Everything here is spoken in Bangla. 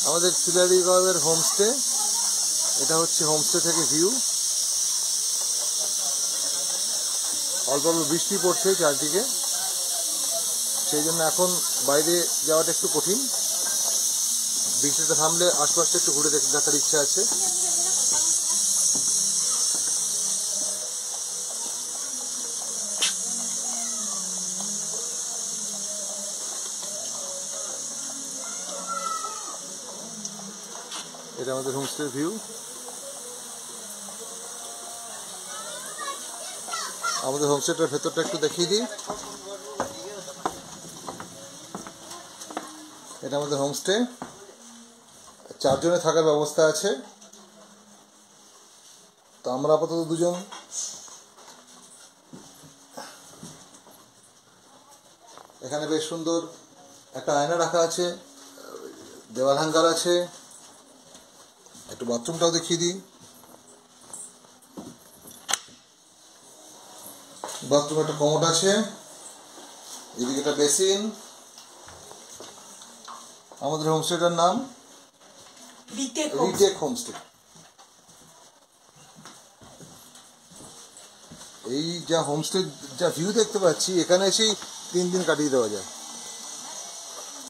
আমাদের চিলারিগাঁওয়ের হোমস্টে, এটা হচ্ছে হোমস্টে থেকে ভিউ। অল্প অল্প বৃষ্টি পড়ছে চারদিকে, সেই জন্য এখন বাইরে যাওয়াটা একটু কঠিন। বৃষ্টিটা থামলে আশপাশটা একটু ঘুরে দেখার ইচ্ছা আছে। এটা আমাদের হোমস্টের ভিউ। আমাদের হোমস্টেটার ভেতরটা একটু দেখিয়ে দিই। এটা আমাদের হোমস্টে, 4 জনে থাকার ব্যবস্থা আছে। তো আমরা আপাতত 2 জন। এখানে বেশ সুন্দর একটা আয়না রাখা আছে, দেওয়াল হ্যাঙ্গার আছে। একটু বাথরুমটাও দেখিয়ে দিই। বাথরুমে একটা কমোড আছে, এদিকে একটা বেসিন। আমাদের হোমস্টেটার নাম রিটেক হোমস্টে। এই যা হোমস্টে যা ভিউ দেখতে পাচ্ছি, এখানে এসেই 3 দিন কাটিয়ে দেওয়া যায়।